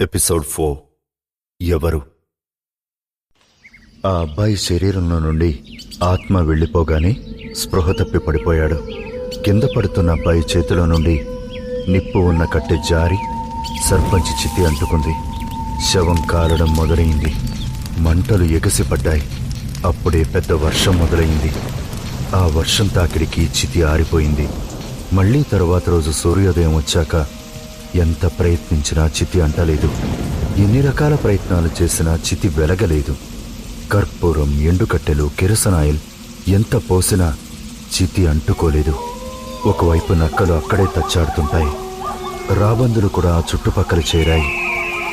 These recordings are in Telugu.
ఎపిసోడ్ 4 ఎవరు? ఆ అబ్బాయి శరీరంలో నుండి ఆత్మ వెళ్ళిపోగానే స్పృహ తప్పి పడిపోయాడు. కింద పడుతున్న అబ్బాయి చేతిలో నుండి నిప్పు ఉన్న కట్టె జారి సర్పంచ్ చితి అంటుకుంది. శవం కాలడం మొదలైంది. మంటలు ఎగసిపడ్డాయి. అప్పుడే పెద్ద వర్షం మొదలైంది. ఆ వర్షం తాకిడికి చితి ఆరిపోయింది. మళ్లీ తరువాత రోజు సూర్యోదయం వచ్చాక ఎంత ప్రయత్నించినా చితి అంటలేదు. ఎన్ని రకాల ప్రయత్నాలు చేసినా చితి వెలగలేదు. కర్పూరం, ఎండుకట్టెలు, కిరసనాయిల్ ఎంత పోసినా చితి అంటుకోలేదు. ఒకవైపు నక్కలు అక్కడే తచ్చాడుతుంటాయి. రాబందులు కూడా ఆ చుట్టుపక్కల చేరాయి.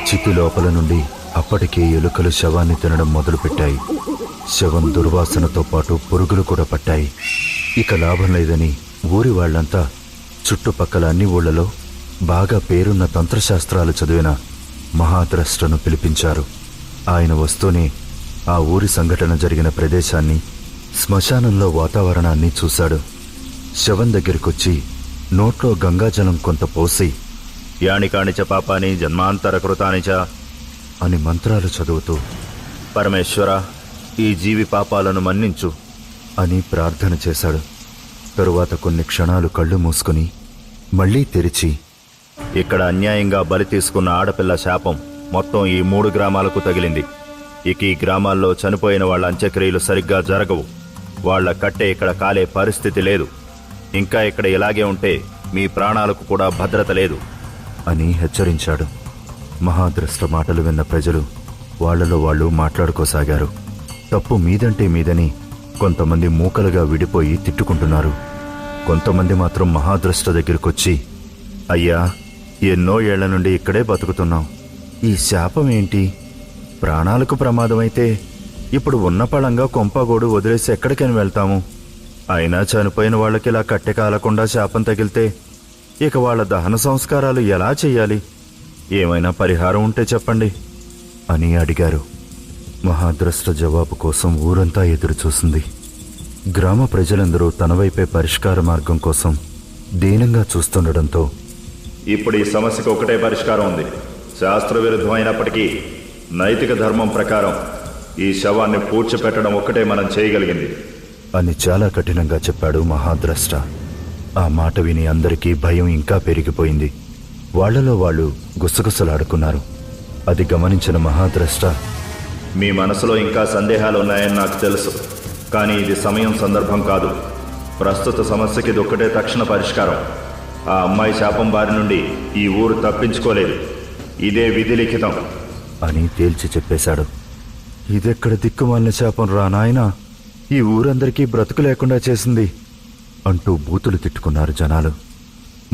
చితి లోపల నుండి అప్పటికే ఎలుకలు శవాన్ని తినడం మొదలుపెట్టాయి. శవం దుర్వాసనతో పాటు పురుగులు కూడా పట్టాయి. ఇక లాభం లేదని ఊరి వాళ్లంతా చుట్టుపక్కల అన్ని ఊళ్లలో బాగా పేరున్న తంత్రశాస్త్రాలు చదివిన మహాద్రష్టను పిలిపించారు. ఆయన వస్తూనే ఆ ఊరి సంఘటన జరిగిన ప్రదేశాన్ని, శ్మశానంలో వాతావరణాన్ని చూశాడు. శవం దగ్గరికొచ్చి నోట్లో గంగాజలం కొంత పోసి యానికానిచ పాపాని జన్మాంతర కృతానిచ అని మంత్రాలు చదువుతూ, పరమేశ్వర, ఈ జీవి పాపాలను మన్నించు అని ప్రార్థన చేశాడు. తరువాత కొన్ని క్షణాలు కళ్ళు మూసుకుని మళ్లీ తెరిచి, ఇక్కడ అన్యాయంగా బలి తీసుకున్న ఆడపిల్ల శాపం మొత్తం ఈ 3 గ్రామాలకు తగిలింది. ఇక ఈ గ్రామాల్లో చనిపోయిన వాళ్ళ అంత్యక్రియలు సరిగ్గా జరగవు. వాళ్ల కట్టె ఇక్కడ కాలే పరిస్థితి లేదు. ఇంకా ఇక్కడ ఇలాగే ఉంటే మీ ప్రాణాలకు కూడా భద్రత లేదు అని హెచ్చరించాడు. మహాద్రష్ట మాటలు విన్న ప్రజలు వాళ్లలో వాళ్ళు మాట్లాడుకోసాగారు. తప్పు మీదంటే మీదని కొంతమంది మూకలుగా విడిపోయి తిట్టుకుంటున్నారు. కొంతమంది మాత్రం మహాద్రష్ట దగ్గరికొచ్చి, అయ్యా, ఎన్నో ఏళ్ల నుండి ఇక్కడే బతుకుతున్నాం. ఈ శాపం ఏంటి? ప్రాణాలకు ప్రమాదమైతే ఇప్పుడు ఉన్న పళంగా కొంపగోడు వదిలేసి ఎక్కడికైనా వెళ్తాము. అయినా చనిపోయిన వాళ్ళకి ఇలా కట్టె కాలకుండా శాపం తగిలితే ఇక వాళ్ళ దహన సంస్కారాలు ఎలా చెయ్యాలి? ఏమైనా పరిహారం ఉంటే చెప్పండి అని అడిగారు. మహాద్రష్ట జవాబు కోసం ఊరంతా ఎదురుచూసింది. గ్రామ ప్రజలందరూ తన వైపే పరిష్కార మార్గం కోసం దీనంగా చూస్తుండడంతో, ఇప్పుడు ఈ సమస్యకు ఒకటే పరిష్కారం ఉంది. శాస్త్ర విరుద్ధమైనప్పటికీ నైతిక ధర్మం ప్రకారం ఈ శవాన్ని పూడ్చిపెట్టడం ఒక్కటే మనం చేయగలిగింది అని చాలా కఠినంగా చెప్పాడు మహాద్రష్ట. ఆ మాట విని అందరికీ భయం ఇంకా పెరిగిపోయింది. వాళ్లలో వాళ్ళు గుసగుసలాడుకున్నారు. అది గమనించిన మహాద్రష్ట, మీ మనసులో ఇంకా సందేహాలు ఉన్నాయని నాకు తెలుసు, కానీ ఇది సమయం సందర్భం కాదు. ప్రస్తుత సమస్యకి ఇది ఒక్కటే తక్షణ పరిష్కారం. ఆ అమ్మాయి శాపం బారి నుండి ఈ ఊరు తప్పించుకోలేదు. ఇదే విధి లిఖితం అని తేల్చి చెప్పేశాడు. ఇదెక్కడ దిక్కుమాలిన శాపం రా నాయనా, ఈ ఊరందరికీ బ్రతుకు లేకుండా చేసింది అంటూ బూతులు తిట్టుకున్నారు జనాలు.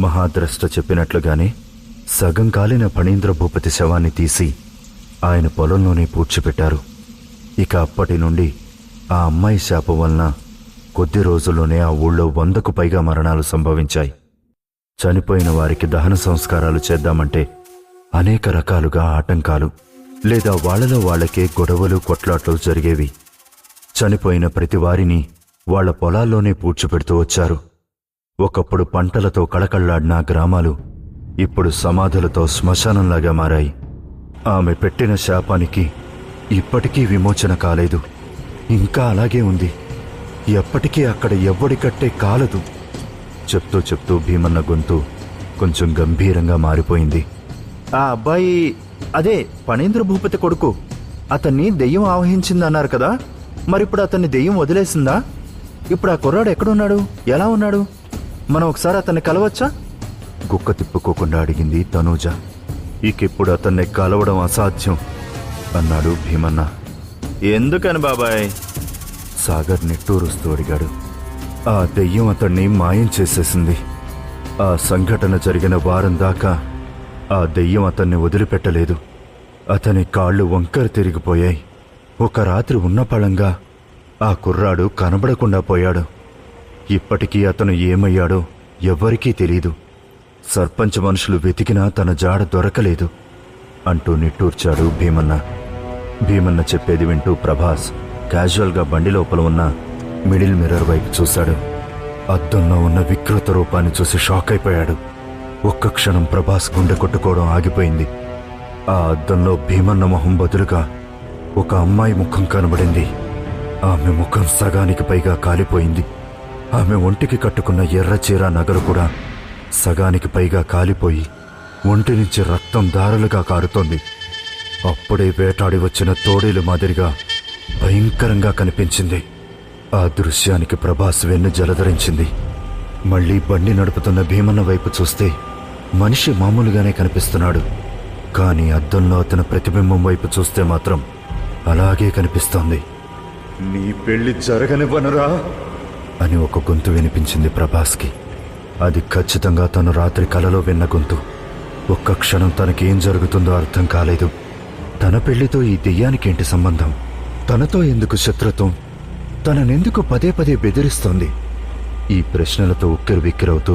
మహాద్రష్ట చెప్పినట్లుగానే సగం కాలిన ఫణీంద్ర భూపతి శవాన్ని తీసి ఆయన పొలంలోనే పూడ్చిపెట్టారు. ఇక అప్పటి నుండి ఆ అమ్మాయి శాపం వలన కొద్ది రోజుల్లోనే ఆ ఊళ్ళో 100కు పైగా మరణాలు సంభవించాయి. చనిపోయిన వారికి దహన సంస్కారాలు చేద్దామంటే అనేక రకాలుగా ఆటంకాలు, లేదా వాళ్లలో వాళ్లకే గొడవలు, కొట్లాట్లు జరిగేవి. చనిపోయిన ప్రతి వారిని వాళ్ల పొలాల్లోనే పూడ్చిపెడుతూ వచ్చారు. ఒకప్పుడు పంటలతో కళకళ్లాడిన గ్రామాలు ఇప్పుడు సమాధులతో శ్మశానంలాగా మారాయి. ఆమె పెట్టిన శాపానికి ఇప్పటికీ విమోచన కాలేదు. ఇంకా అలాగే ఉంది. ఎప్పటికీ అక్కడ ఎవ్వడి కట్టే కాలదు. చెప్తూ చెప్తూ భీమన్న గొంతు కొంచెం గంభీరంగా మారిపోయింది. ఆ అబ్బాయి అదే ఫణీంద్ర భూపతి కొడుకు. అతన్ని దెయ్యం ఆవహించిందన్నారు కదా, మరిప్పుడు అతన్ని దెయ్యం వదిలేసిందా? ఇప్పుడు ఆ కుర్రాడు ఎక్కడున్నాడు? ఎలా ఉన్నాడు? మనం ఒకసారి అతన్ని కలవచ్చా? గుక్క తిప్పుకోకుండా అడిగింది తనూజ. ఇకిప్పుడు అతన్ని కలవడం అసాధ్యం అన్నాడు భీమన్న. ఎందుకని బాబాయ్? సాగర్ నిట్టూరుస్తూ అడిగాడు. ఆ దెయ్యం అతన్ని మాయం చేసేసింది. ఆ సంఘటన జరిగిన వారం దాకా ఆ దెయ్యం అతన్ని వదిలిపెట్టలేదు. అతని కాళ్ళు వంకర తిరిగిపోయాయి. ఒక రాత్రి ఉన్న పళంగా ఆ కుర్రాడు కనబడకుండా పోయాడు. ఇప్పటికీ అతను ఏమయ్యాడో ఎవ్వరికీ తెలీదు. సర్పంచ్ మనుషులు వెతికినా తన జాడ దొరకలేదు అంటూ నిట్టూర్చాడు భీమన్న. భీమన్న చెప్పేది వింటూ ప్రభాస్ క్యాజువల్గా బండి లోపల ఉన్న మిడిల్ మిర్రర్ వైపు చూశాడు. అద్దంలో ఉన్న వికృత రూపాన్ని చూసి షాక్ అయిపోయాడు. ఒక్క క్షణం ప్రభాస్ గుండె కొట్టుకోవడం ఆగిపోయింది. ఆ అద్దంలో భీమన్న మొహం బదులుగా ఒక అమ్మాయి ముఖం కనబడింది. ఆమె ముఖం సగానికి పైగా కాలిపోయింది. ఆమె ఒంటికి కట్టుకున్న ఎర్ర చీర నగలు కూడా సగానికి పైగా కాలిపోయి ఒంటి నుంచి రక్తం దారులుగా కారుతోంది. అప్పుడే వేటాడి వచ్చిన తోడేలు మాదిరిగా భయంకరంగా కనిపించింది. ఆ దృశ్యానికి ప్రభాస్ వెన్ను జలధరించింది. మళ్లీ బండి నడుపుతున్న భీమన్న వైపు చూస్తే మనిషి మామూలుగానే కనిపిస్తున్నాడు. కానీ అద్దంలో అతని ప్రతిబింబం వైపు చూస్తే మాత్రం అలాగే కనిపిస్తోంది. నీ పెళ్లి జరగనివ్వనురా అని ఒక గొంతు వినిపించింది ప్రభాస్కి. అది ఖచ్చితంగా తను రాత్రి కలలో విన్న గొంతు. ఒక్క క్షణం తనకేం జరుగుతుందో అర్థం కాలేదు. తన పెళ్లితో ఈ దెయ్యానికేంటి సంబంధం? తనతో ఎందుకు శత్రుత్వం? తననెందుకు పదే పదే బెదిరిస్తోంది? ఈ ప్రశ్నలతో ఉక్కిరిబిక్కిరవుతూ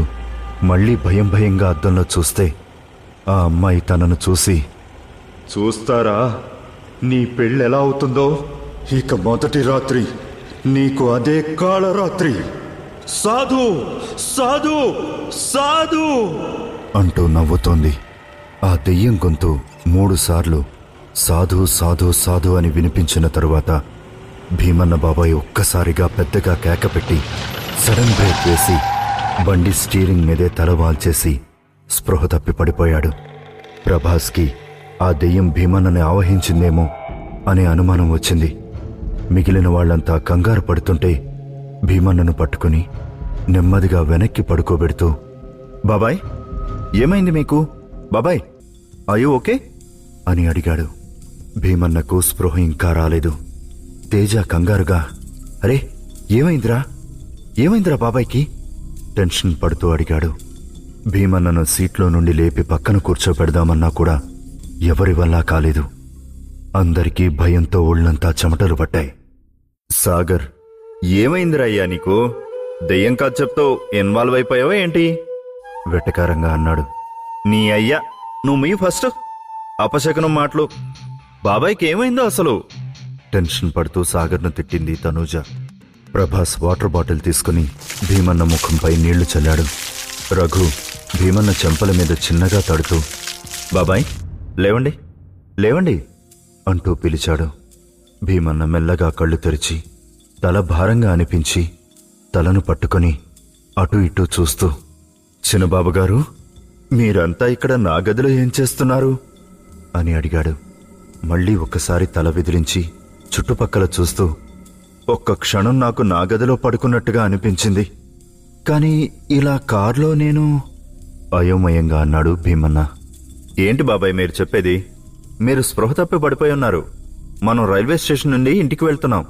మళ్లీ భయం భయంగా అద్దంలో చూస్తే ఆ అమ్మాయి తనను చూసి, చూస్తారా నీ పెళ్ళెలా అవుతుందో? ఇక మొదటి రాత్రి నీకు అదే కాళరాత్రి. సాధు సాధు సాధు అంటూ నవ్వుతోంది. ఆ దెయ్యం గొంతు 3 సార్లు సాధు సాధు సాధు అని వినిపించిన తరువాత భీమన్న బాబాయ్ ఒక్కసారిగా పెద్దగా కేకపెట్టి సడన్ బ్రేక్ వేసి బండి స్టీరింగ్ మీదే తల వాల్చేసి స్పృహ తప్పి పడిపోయాడు. ప్రభాస్కి ఆ దెయ్యం భీమన్నని ఆవహించిందేమో అనే అనుమానం వచ్చింది. మిగిలిన వాళ్లంతా కంగారు పడుతుంటే భీమన్నను పట్టుకుని నెమ్మదిగా వెనక్కి పడుకోబెడుతూ, బాబాయ్ ఏమైంది మీకు? బాబాయ్ అయ్యో ఓకే అని అడిగాడు. భీమన్నకు స్పృహ ఇంకా రాలేదు. తేజ కంగారుగా, అరే ఏమైందిరా ఏమైందిరా బాబాయ్కి టెన్షన్ పడుతూ అడిగాడు. భీమన్నను సీట్లో నుండి లేపి పక్కన కూర్చోపెడదామన్నా కూడా ఎవరి వల్ల కాలేదు. అందరికీ భయంతో ఒళ్లంతా చెమటలు పట్టాయి. సాగర్ ఏమైందిరా అయ్యా నీకు? దెయ్యం కాన్సెప్ట్తో ఇన్వాల్వ్ అయిపోయావా ఏంటి? వెటకారంగా అన్నాడు. నీ అయ్యా నువ్వు మీ ఫస్ట్ అపశకనం మాటలు. బాబాయ్కి ఏమైందో అసలు? టెన్షన్ పడుతూ సాగర్ను తిట్టింది తనూజ. ప్రభాస్ వాటర్ బాటిల్ తీసుకుని భీమన్న ముఖంపై నీళ్లు చల్లాడు. రఘు భీమన్న చెంపల మీద చిన్నగా తడుతూ, బాబాయ్ లేవండి లేవండి అంటూ పిలిచాడు. భీమన్న మెల్లగా కళ్ళు తెరిచి తల భారంగా అనిపించి తలను పట్టుకొని అటూ ఇటూ చూస్తూ, చిన్నబాబుగారు మీరంతా ఇక్కడ నా గదిలో ఏం చేస్తున్నారు అని అడిగాడు. మళ్లీ ఒక్కసారి తల విదిలించి చుట్టుపక్కల చూస్తూ, ఒక్క క్షణం నాకు నా గదిలో పడుకున్నట్టుగా అనిపించింది, కానీ ఇలా కార్లో నేను అయోమయంగా అన్నాడు భీమన్న. ఏంటి బాబాయ్ మీరు చెప్పేది? మీరు స్పృహ తప్పి పడిపోయి ఉన్నారు. మనం రైల్వే స్టేషన్ నుండి ఇంటికి వెళ్తున్నాం.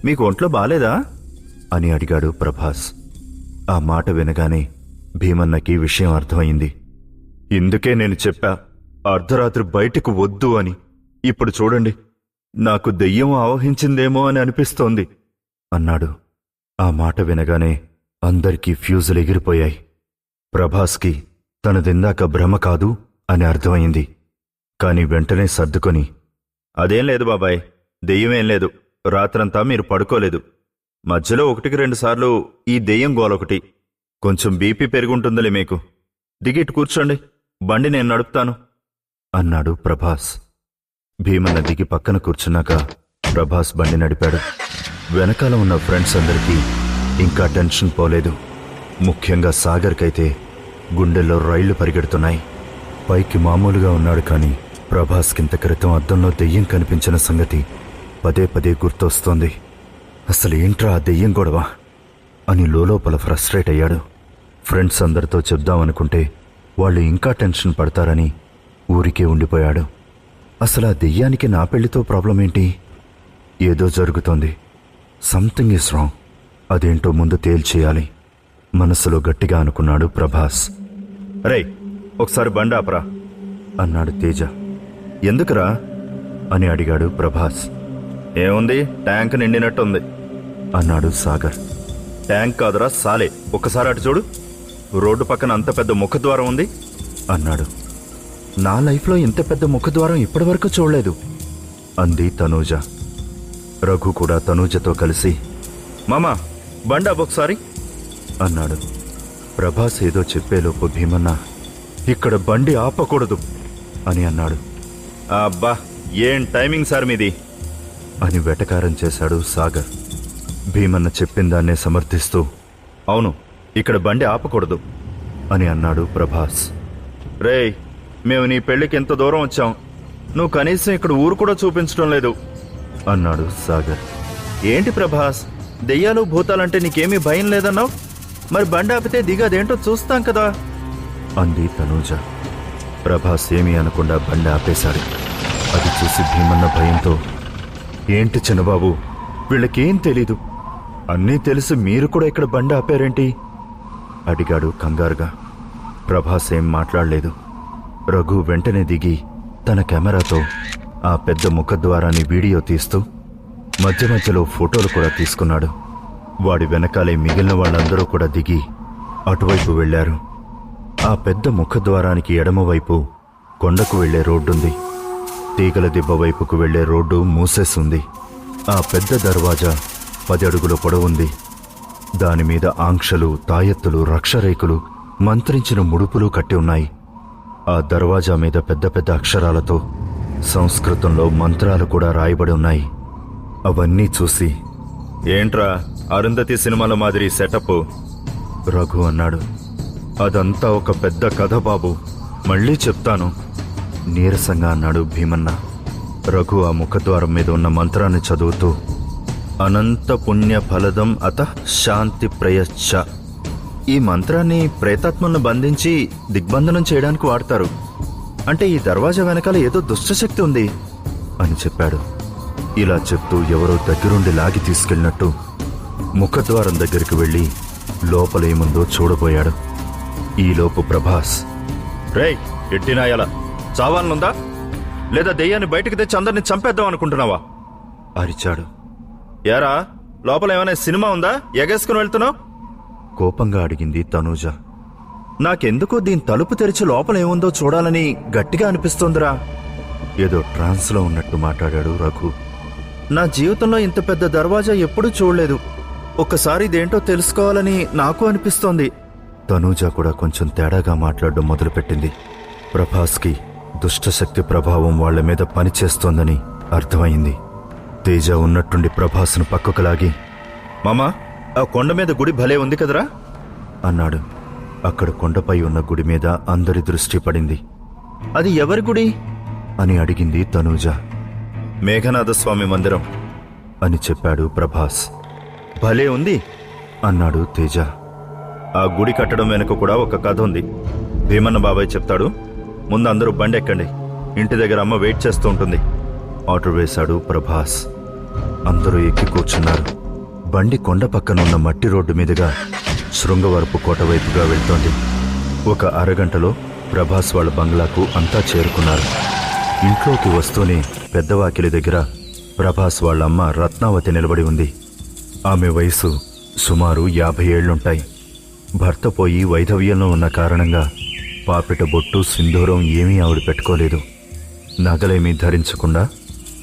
మీకు ఒంట్లో బాలేదా అని అడిగాడు ప్రభాస్. ఆ మాట వినగానే భీమన్నకి విషయం అర్థమైంది. ఇందుకే నేను చెప్పా అర్ధరాత్రి బయటకు వద్దు అని. ఇప్పుడు చూడండి నాకు దెయ్యం ఆవహించిందేమో అని అనిపిస్తోంది అన్నాడు. ఆ మాట వినగానే అందరికీ ఫ్యూజులు ఎగిరిపోయాయి. ప్రభాస్కి తనదిందాక భ్రమ కాదు అని అర్థమైంది. కాని వెంటనే సర్దుకొని, అదేం లేదు బాబాయ్, దెయ్యమేం లేదు. రాత్రంతా మీరు పడుకోలేదు. మధ్యలో 1-2 సార్లు ఈ దెయ్యం గోలొకటి. కొంచెం బీపీ పెరుగుంటుందిలే మీకు. దిగిట్ కూర్చోండి, బండి నేను నడుపుతాను అన్నాడు ప్రభాస్. భీమన్న దిగి పక్కన కూర్చున్నాక ప్రభాస్ బండి నడిపాడు. వెనకాల ఉన్న ఫ్రెండ్స్ అందరికీ ఇంకా టెన్షన్ పోలేదు. ముఖ్యంగా సాగర్కైతే గుండెల్లో రైళ్లు పరిగెడుతున్నాయి. పైకి మామూలుగా ఉన్నాడు, కానీ ప్రభాస్కింత క్రితం అద్దంలో దెయ్యం కనిపించిన సంగతి పదే పదే గుర్తొస్తోంది. అసలు ఏంట్రా ఆ దెయ్యం గొడవ అని లోపల ఫ్రస్ట్రేట్ అయ్యాడు. ఫ్రెండ్స్ అందరితో చెప్దామనుకుంటే వాళ్ళు ఇంకా టెన్షన్ పడతారని ఊరికే ఉండిపోయాడు. అసలు ఆ దెయ్యానికి నా పెళ్లితో ప్రాబ్లం ఏంటి? ఏదో జరుగుతోంది. Something is wrong. అదేంటో ముందు తేల్చేయాలి మనసులో గట్టిగా అనుకున్నాడు ప్రభాస్. రేయ్ ఒకసారి బండి ఆపరా అన్నాడు తేజ. ఎందుకురా అని అడిగాడు ప్రభాస్. ఏముంది, ట్యాంక్ నిండినట్టుంది అన్నాడు సాగర్. ట్యాంక్ కాదురా సాలే, ఒక్కసారి అటు చూడు, రోడ్డు పక్కన అంత పెద్ద ముఖద్వారం ఉంది అన్నాడు. నా లైఫ్లో ఇంత పెద్ద ముఖద్వారం ఇప్పటివరకు చూడలేదు అంది తనూజ. రఘు కూడా తనూజతో కలిసి, మామా బండి ఆపొకసారి అన్నాడు. ప్రభాస్ ఏదో చెప్పేలోపు భీమన్న, ఇక్కడ బండి ఆపకూడదు అని అన్నాడు. అబ్బా, ఏం టైమింగ్ సార్ మీది అని వెటకారం చేశాడు సాగర్. భీమన్న చెప్పిన దాన్నే సమర్థిస్తూ, అవును, ఇక్కడ బండి ఆపకూడదు అని అన్నాడు ప్రభాస్. రేయ్, మేము నీ పెళ్లికి ఎంత దూరం వచ్చాం, నువ్వు కనీసం ఇక్కడ ఊరు కూడా చూపించడం లేదు అన్నాడు సాగర్. ఏంటి ప్రభాస్, దెయ్యాలు భూతాలంటే నీకేమీ భయం లేదన్నావు? మరి బండి ఆపితే దిగదేంటో చూస్తాం కదా అంది తనూజ. ప్రభాస్ ఏమీ అనకుండా బండి ఆపేశాడు. అది చూసి భీమన్న భయంతో, ఏంటి చిన్నబాబు, వీళ్ళకేం తెలీదు, అన్నీ తెలిసి మీరు కూడా ఇక్కడ బండి ఆపారేంటి అడిగాడు కంగారుగా. ప్రభాస్ ఏం మాట్లాడలేదు. రఘు వెంటనే దిగి తన కెమెరాతో ఆ పెద్ద ముఖద్వారాన్ని వీడియో తీస్తూ మధ్య మధ్యలో ఫోటోలు కూడా తీసుకున్నాడు. వాడి వెనకాలే మిగిలిన వాళ్ళందరూ కూడా దిగి అటువైపు వెళ్లారు. ఆ పెద్ద ముఖద్వారానికి ఎడమవైపు కొండకు వెళ్లే రోడ్డుంది. తీగల దిబ్బ వైపుకు వెళ్లే రోడ్డు మూసేస్తుంది. ఆ పెద్ద దర్వాజా 10 అడుగుల పొడవుంది. దానిమీద ఆంక్షలు, తాయెత్తులు, రక్షరేకులు, మంత్రించిన ముడుపులు కట్టి ఉన్నాయి. ఆ దర్వాజా మీద పెద్ద పెద్ద అక్షరాలతో సంస్కృతంలో మంత్రాలు కూడా రాయబడి ఉన్నాయి. అవన్నీ చూసి, ఏంట్రా అరుంధతి సినిమాల మాదిరి సెటప్ రఘు అన్నాడు. అదంతా ఒక పెద్ద కథ బాబు, మళ్ళీ చెప్తాను నీరసంగా అన్నాడు భీమన్న. రఘు ఆ ముఖద్వారం మీద ఉన్న మంత్రాన్ని చదువుతూ, అనంత పుణ్య ఫలదం అత శాంతి ప్రయచ్చ. ఈ మంత్రాన్ని ప్రేతాత్మలను బంధించి దిగ్బంధనం చేయడానికి వాడతారు. అంటే ఈ దర్వాజా వెనకాల ఏదో దుష్టశక్తి ఉంది అని చెప్పాడు. ఇలా చెప్తూ ఎవరో దగ్గరుండి లాగి తీసుకెళ్ళినట్టు ముఖద్వారం దగ్గరికి వెళ్లి లోపలేముందో చూడబోయాడు. ఈలోపు ప్రభాస్, రేయ్ ఎట్టినాయాల, చావాలనుందా లేదా దెయ్యాన్ని బయటికి తెచ్చి అందరినీ చంపేద్దాం అనుకుంటున్నావా అరిచాడు. యారా, లోపల ఏమైనా సినిమా ఉందా, ఎగేసుకుని వెళ్తున్నావు కోపంగా అడిగింది తనూజ. నాకెందుకో దీని తలుపు తెరిచి లోపల ఏముందో చూడాలని గట్టిగా అనిపిస్తోందిరా ఏదో ట్రాన్స్లో ఉన్నట్టు మాట్లాడాడు రఘు. నా జీవితంలో ఇంత పెద్ద దర్వాజా ఎప్పుడూ చూడలేదు, ఒక్కసారి ఇదేంటో తెలుసుకోవాలని నాకు అనిపిస్తోంది. తనూజ కూడా కొంచెం తేడాగా మాట్లాడడం మొదలుపెట్టింది. ప్రభాస్కి దుష్టశక్తి ప్రభావం వాళ్ల మీద పనిచేస్తోందని అర్థమైంది. తేజ ఉన్నట్టుండి ప్రభాస్ను పక్కకు లాగి, మామా, ఆ కొండ మీద గుడి భలే ఉంది కదరా అన్నాడు. అక్కడ కొండపై ఉన్న గుడి మీద అందరి దృష్టి పడింది. అది ఎవరి గుడి అని అడిగింది తనూజ. మేఘనాథస్వామి మందిరం అని చెప్పాడు ప్రభాస్. భలే ఉంది అన్నాడు తేజ. ఆ గుడి కట్టడం వెనుక కూడా ఒక కథ ఉంది, భీమన్న బాబాయ్ చెప్తాడు. ముందు అందరూ బండి ఎక్కండి, ఇంటి దగ్గర అమ్మ వెయిట్ చేస్తూ ఉంటుంది ఆర్డర్ వేశాడు ప్రభాస్. అందరూ ఎక్కి కూర్చున్నారు. బండి కొండ పక్కనున్న మట్టి రోడ్డు మీదుగా శృంగవరపు కోట వైపుగా వెళ్తోంది. ఒక అరగంటలో ప్రభాస్ వాళ్ళ బంగ్లాకు అంతా చేరుకున్నారు. ఇంట్లోకి వస్తూనే పెద్దవాకిలి దగ్గర ప్రభాస్ వాళ్ళమ్మ రత్నావతి నిలబడి ఉంది. ఆమె వయసు సుమారు 50 ఏళ్లుంటాయి. భర్త పోయి వైధవ్యంలో ఉన్న కారణంగా పాపిట బొట్టు, సింధూరం ఏమీ ఆవిడ పెట్టుకోలేదు. నగలేమీ ధరించకుండా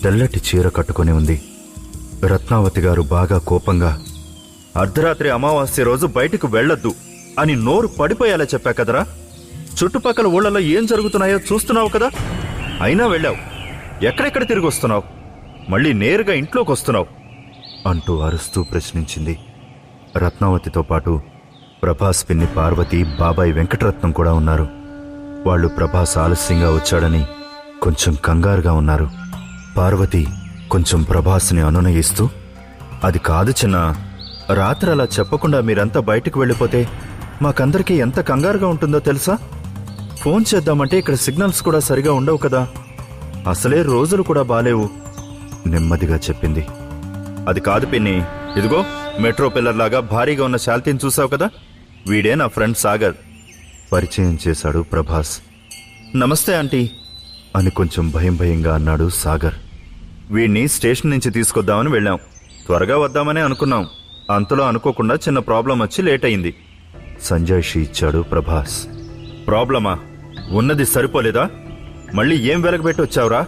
తెల్లటి చీర కట్టుకుని ఉంది. రత్నావతి గారు బాగా కోపంగా, అర్ధరాత్రి అమావాస్య రోజు బయటకు వెళ్లొద్దు అని నోరు పడిపోయేలా చెప్పా కదరా, చుట్టుపక్కల ఊళ్ళలో ఏం జరుగుతున్నాయో చూస్తున్నావు కదా, అయినా వెళ్ళావు, ఎక్కడెక్కడ తిరిగి వస్తున్నావు, మళ్ళీ నేరుగా ఇంట్లోకి వస్తున్నావు అంటూ అరుస్తూ ప్రశ్నించింది. రత్నావతితో పాటు ప్రభాస్ పిన్ని పార్వతి, బాబాయ్ వెంకటరత్నం కూడా ఉన్నారు. వాళ్ళు ప్రభాస్ ఆలస్యంగా వచ్చాడని కొంచెం కంగారుగా ఉన్నారు. పార్వతి కొంచెం ప్రభాస్ని అనునయిస్తూ, అది కాదు చిన్న, రాత్రి అలా చెప్పకుండా మీరంతా బయటకు వెళ్ళిపోతే మాకందరికీ ఎంత కంగారుగా ఉంటుందో తెలుసా? ఫోన్ చేద్దామంటే ఇక్కడ సిగ్నల్స్ కూడా సరిగా ఉండవు కదా, అసలే రోజులు కూడా బాలేవు నెమ్మదిగా చెప్పింది. అది కాదు పిన్ని, ఇదిగో మెట్రో పిల్లర్ లాగా భారీగా ఉన్న శాల్తీని చూసావు కదా, వీడే నా ఫ్రెండ్ సాగర్ పరిచయం చేశాడు ప్రభాస్. నమస్తే ఆంటీ అని కొంచెం భయంగా అన్నాడు సాగర్. వీడిని స్టేషన్ నుంచి తీసుకొద్దామని వెళ్ళాం, త్వరగా వద్దామని అనుకున్నాం, అంతలో అనుకోకుండా చిన్న ప్రాబ్లం వచ్చి లేట్ అయింది సంజాయిషి ఇచ్చాడు ప్రభాస్. ప్రాబ్లమా? ఉన్నది సరిపోలేదా? మళ్ళీ ఏం వెలగబెట్టి వచ్చావురా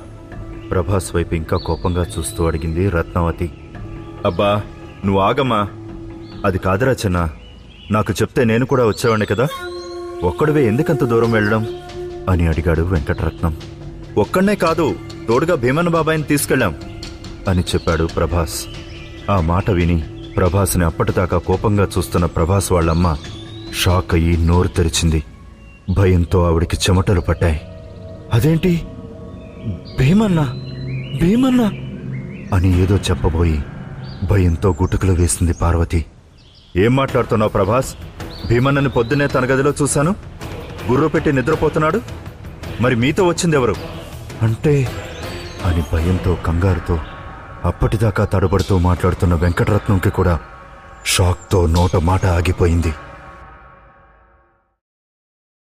ప్రభాస్ వైపు ఇంకా కోపంగా చూస్తూ అడిగింది రత్నావతి. అబ్బా నువ్వు ఆగమ్మా, అది కాదురా చిన్న, నాకు చెప్తే నేను కూడా వచ్చేవాడిని కదా, ఒక్కడివే ఎందుకంత దూరం వెళ్ళడం అని అడిగాడు వెంకటరత్నం. ఒక్కడనే కాదు, తోడుగా భీమన్న బాబాయిని తీసుకెళ్ళాం అని చెప్పాడు ప్రభాస్. ఆ మాట విని ప్రభాస్ని అప్పటిదాకా కోపంగా చూస్తున్న ప్రభాస్ వాళ్ళమ్మ షాక్ అయ్యి నోరు తెరిచింది. భయంతో ఆవిడికి చెమటలు పట్టాయి. అదేంటి, భీమన్నా భీమన్నా అని ఏదో చెప్పబోయి భయంతో గుటుకులు వేసింది పార్వతి. ఏం మాట్లాడుతున్నావు ప్రభాస్? భీమన్నని పొద్దునే తన గదిలో చూశాను, గుర్రు పెట్టి నిద్రపోతున్నాడు. మరి మీతో వచ్చిందెవరు అంటే అని భయంతో కంగారుతో అప్పటిదాకా తడబడుతూ మాట్లాడుతున్న వెంకటరత్నంకి కూడా షాక్తో నోట మాట ఆగిపోయింది.